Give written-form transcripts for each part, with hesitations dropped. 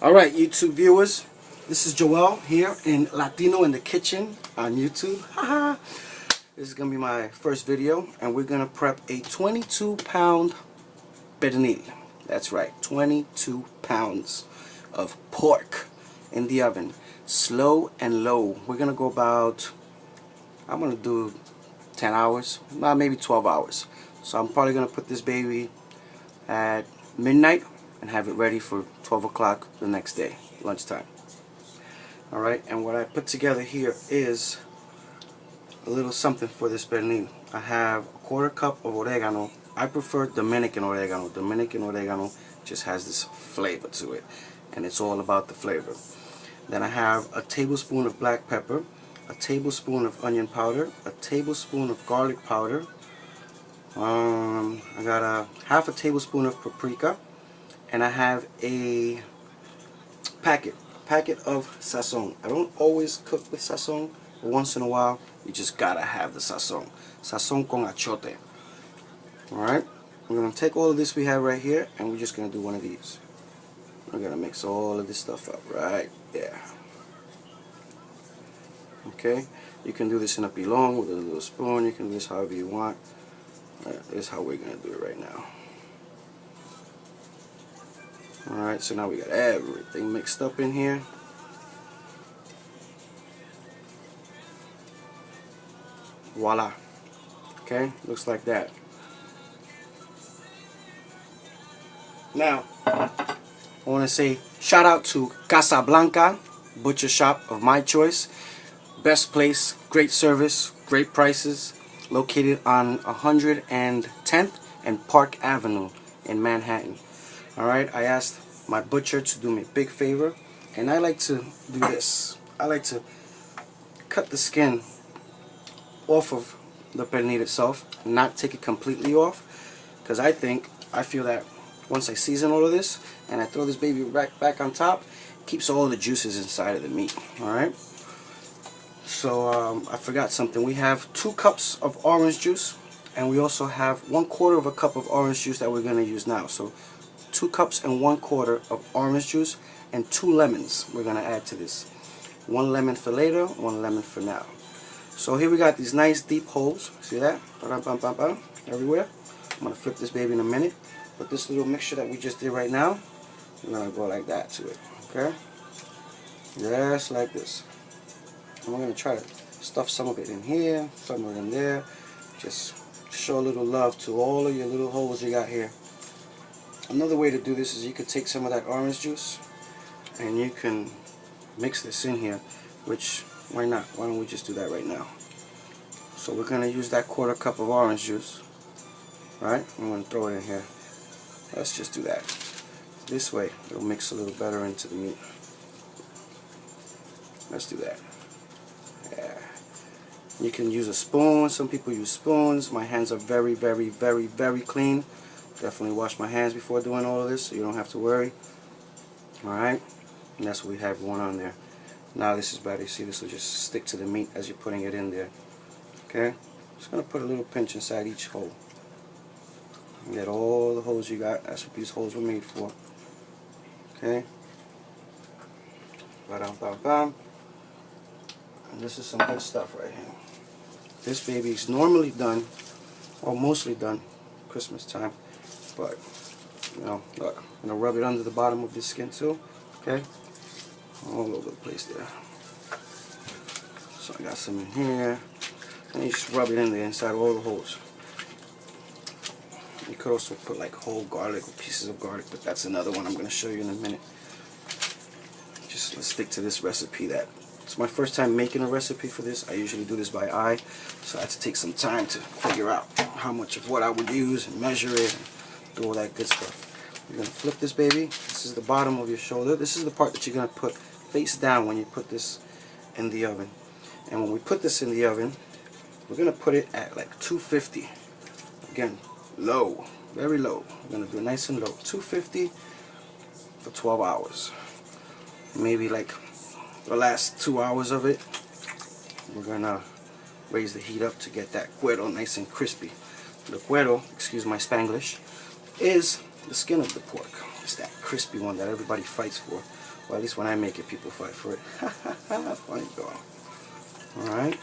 Alright, YouTube viewers, this is Joel here in Latino in the Kitchen on YouTube. This is going to be my first video, and we're going to prep a 22-pound pernil. That's right, 22 pounds of pork in the oven, slow and low. We're going to go about, I'm going to do 10 hours, maybe 12 hours. So I'm probably going to put this baby at midnight and have it ready for 12 o'clock the next day, lunchtime. Alright, and what I put together here is a little something for this pernil. I have a quarter cup of oregano. I prefer Dominican oregano. Dominican oregano just has this flavor to it, and it's all about the flavor. Then I have a tablespoon of black pepper, a tablespoon of onion powder, a tablespoon of garlic powder. I got a half a tablespoon of paprika, and I have a packet of sazon. I don't always cook with sazon, but once in a while you just gotta have the sazon. Sazon con achote. Alright, we're gonna take all of this we have right here, and we're just gonna do one of these. We're gonna mix all of this stuff up right there. Okay, you can do this in a pilon with a little spoon. You can do this however you want. This is how we're gonna do it right now. Alright, so now we got everything mixed up in here. Voila. Okay, looks like that. Now, I want to say shout out to Casablanca, butcher shop of my choice. Best place, great service, great prices. Located on 110th and Park Avenue in Manhattan. Alright, I asked my butcher to do me a big favor, and I like to do this. I like to cut the skin off of the pernil itself, not take it completely off, because I feel that once I season all of this and I throw this baby back on top, it keeps all the juices inside of the meat. Alright, so I forgot something. We have 2 cups of orange juice, and we also have 1/4 of a cup of orange juice that we're going to use now. So 2 cups and 1/4 of orange juice, and 2 lemons we're going to add to this. 1 lemon for later, 1 lemon for now. So here we got these nice deep holes. See that? Everywhere. I'm going to flip this baby in a minute. But this little mixture that we just did right now, we're going to go like that to it. Okay? Just like this. And we're going to try to stuff some of it in here, some of it in there. Just show a little love to all of your little holes you got here. Another way to do this is you could take some of that orange juice and you can mix this in here, which, why not? Why don't we just do that right now? So we're going to use that 1/4 cup of orange juice, right? I'm going to throw it in here. Let's just do that. This way it'll mix a little better into the meat. Let's do that. Yeah. You can use a spoon. Some people use spoons. My hands are very, very, very, very clean. Definitely wash my hands before doing all of this, so you don't have to worry. Alright, and that's what we have going on there. Now this is better. You see, this will just stick to the meat as you're putting it in there. Okay, just going to put a little pinch inside each hole. Get all the holes you got. That's what these holes were made for. Okay. Ba-dum-bam-bam. And this is some good stuff right here. This baby is normally done, or mostly done, Christmas time. But, you know, look, I'm going to rub it under the bottom of this skin too. Okay. All over the place there. So I got some in here. And you just rub it in there inside all the holes. You could also put like whole garlic or pieces of garlic, but that's another one I'm going to show you in a minute. Just let's stick to this recipe. It's my first time making a recipe for this. I usually do this by eye, so I had to take some time to figure out how much of what I would use and measure it and do all that good stuff. You're going to flip this baby. This is the bottom of your shoulder. This is the part that you're going to put face down when you put this in the oven. And when we put this in the oven, we're going to put it at like 250. Again, low, very low. We're going to do it nice and low. 250 for 12 hours. Maybe like the last 2 hours of it, we're going to raise the heat up to get that cuero nice and crispy. The cuero, excuse my Spanglish, is the skin of the pork. It's that crispy one that everybody fights for. Well, at least when I make it, people fight for it. Funny girl. Alright.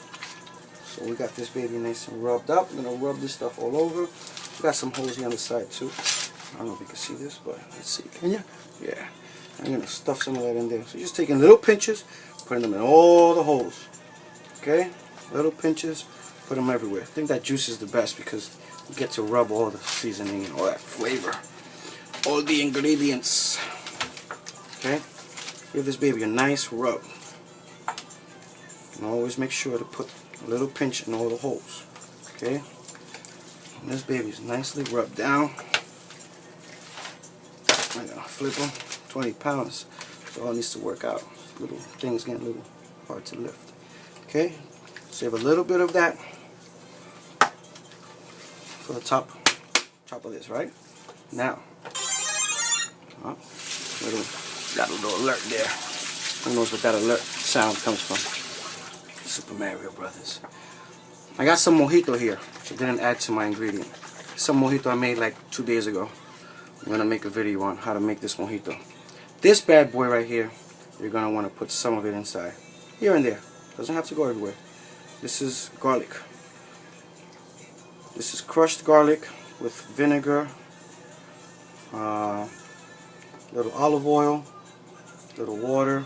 So we got this baby nice and rubbed up. I'm going to rub this stuff all over. We got some holes here on the side too. I don't know if you can see this, but let's see. Can you? Yeah. I'm going to stuff some of that in there. So just taking little pinches, putting them in all the holes. Okay? Little pinches, put them everywhere. I think that juice is the best because you get to rub all the seasoning and all that flavor. All the ingredients. Okay? Give this baby a nice rub. And always make sure to put a little pinch in all the holes. Okay? And this baby's nicely rubbed down. I'm going to flip them. 20 pounds. So all needs to work out. Little things getting a little hard to lift. Okay? Save a little bit of that for the top of this, right? Now, got a little alert there. Who knows what that alert sound comes from? Super Mario Brothers. I got some mojito here, which I didn't add to my ingredient. Some mojito I made like 2 days ago. I'm gonna make a video on how to make this mojito. This bad boy right here, you're gonna want to put some of it inside, here and there. Doesn't have to go everywhere. This is garlic. This is crushed garlic with vinegar, little olive oil, little water,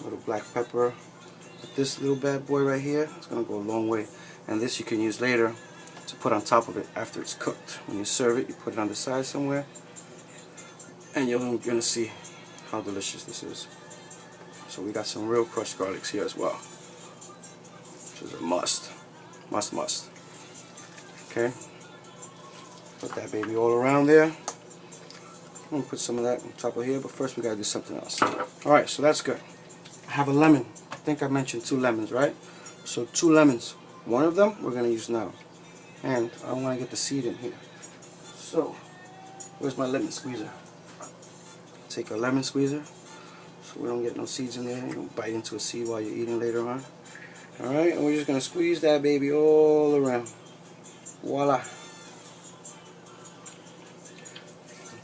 little black pepper. But this little bad boy right here, it's gonna go a long way. And this you can use later to put on top of it after it's cooked. When you serve it, you put it on the side somewhere, and you're gonna see how delicious this is. So we got some real crushed garlics here as well, which is a must. Must. Okay. Put that baby all around there. I'm gonna put some of that on top of here, but first we gotta do something else. Alright, so that's good. I have a lemon. I think I mentioned 2 lemons, right? So 2 lemons. One of them we're gonna use now. And I want to get the seed in here. So, where's my lemon squeezer? Take a lemon squeezer so we don't get no seeds in there. You don't bite into a seed while you're eating later on. Alright, and we're just going to squeeze that baby all around. Voila.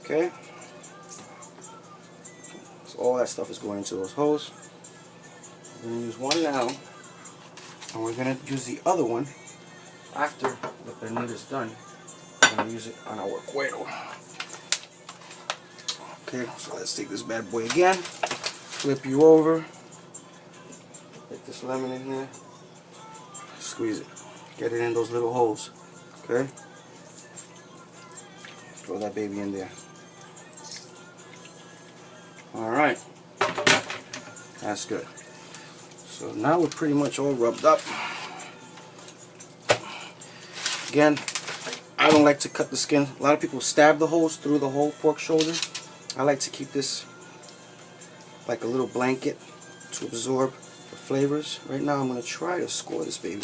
Okay. So all that stuff is going into those holes. We're going to use one now. And we're going to use the other one after the pernil is done. We're going to use it on our cuero. Okay, so let's take this bad boy again. Flip you over. Get this lemon in here. Squeeze it. Get it in those little holes. Okay? Throw that baby in there. Alright. That's good. So now we're pretty much all rubbed up. Again, I don't like to cut the skin. A lot of people stab the holes through the whole pork shoulder. I like to keep this like a little blanket to absorb the flavors. Right now I'm going to try to score this baby.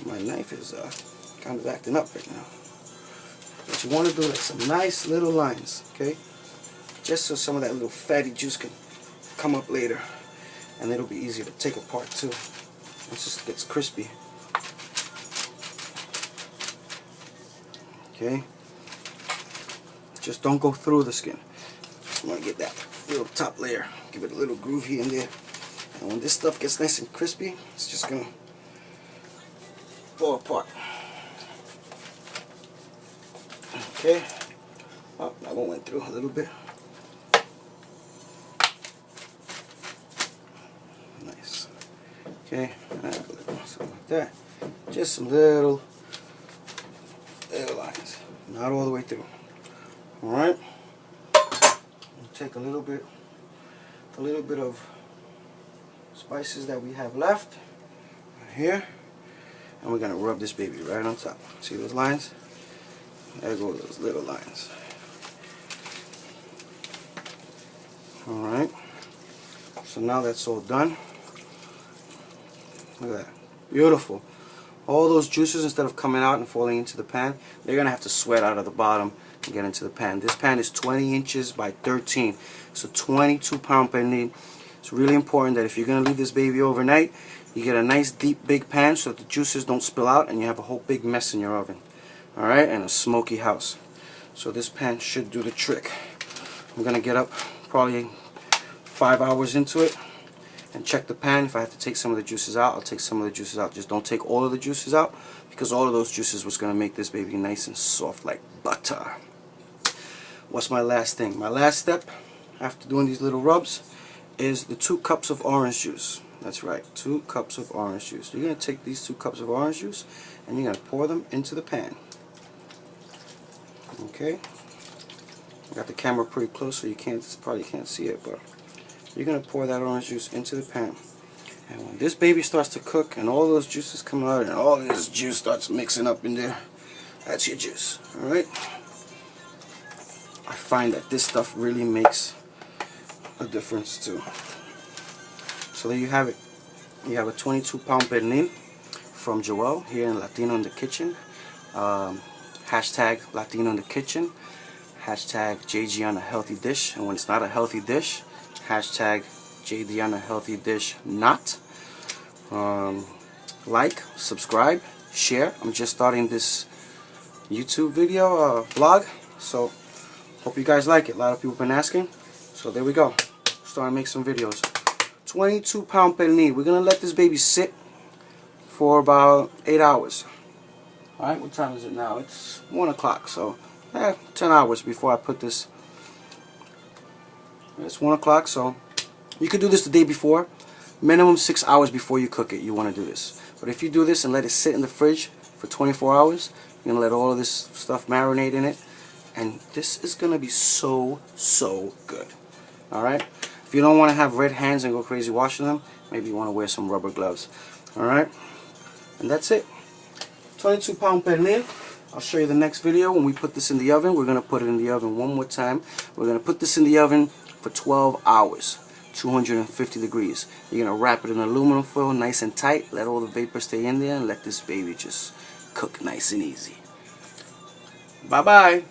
My knife is kind of acting up right now. But you want to do like some nice little lines, okay? Just so some of that little fatty juice can come up later. And it'll be easier to take apart too. Once it gets crispy. Okay? Just don't go through the skin. You want to get that little top layer. Give it a little groove here and there. And when this stuff gets nice and crispy, it's just going to fall apart. Okay? Oh, that one went through a little bit. Nice. Okay? Something like that. Just some little lines. Not all the way through. Alright? Take a little bit of spices that we have left right here, and we're gonna rub this baby right on top. See those lines? There go those little lines. Alright, so now that's all done. Look at that. Beautiful. All those juices, instead of coming out and falling into the pan, they're gonna have to sweat out of the bottom and get into the pan. This pan is 20 inches by 13, so 22-pound pernil. It's really important that if you're gonna leave this baby overnight, you get a nice deep big pan so that the juices don't spill out and you have a whole big mess in your oven. Alright, and a smoky house. So this pan should do the trick. I'm gonna get up probably 5 hours into it. And check the pan. If I have to take some of the juices out, I'll take some of the juices out. Just don't take all of the juices out, because all of those juices was going to make this baby nice and soft like butter. What's my last thing? My last step after doing these little rubs is the 2 cups of orange juice. That's right, 2 cups of orange juice. You're going to take these 2 cups of orange juice and you're going to pour them into the pan. Okay? I got the camera pretty close so you probably can't see it, but you're going to pour that orange juice into the pan. And when this baby starts to cook and all those juices come out and all this juice starts mixing up in there, that's your juice. Alright? I find that this stuff really makes a difference too. So there you have it. You have a 22-pound pernil from Joel here in Latino in the Kitchen. Hashtag Latino in the Kitchen. Hashtag JG on a healthy dish. And when it's not a healthy dish, hashtag JD on a healthy dish not. Like, subscribe, share. I'm just starting this YouTube video vlog, so hope you guys like it. A lot of people have been asking, so there we go. Starting to make some videos. 22-pound pernil. We're gonna let this baby sit for about 8 hours. Alright, what time is it now? It's 1 o'clock, so 10 hours before I put this. It's 1 o'clock, so you could do this the day before. Minimum 6 hours before you cook it, you want to do this. But if you do this and let it sit in the fridge for 24 hours, you're going to let all of this stuff marinate in it. And this is going to be so good. Alright? If you don't want to have red hands and go crazy washing them, maybe you want to wear some rubber gloves. Alright? And that's it. 22-pound pernil. I'll show you the next video when we put this in the oven. We're going to put it in the oven one more time. We're going to put this in the oven for 12 hours. 250 degrees. You're going to wrap it in aluminum foil nice and tight. Let all the vapor stay in there and let this baby just cook nice and easy. Bye-bye.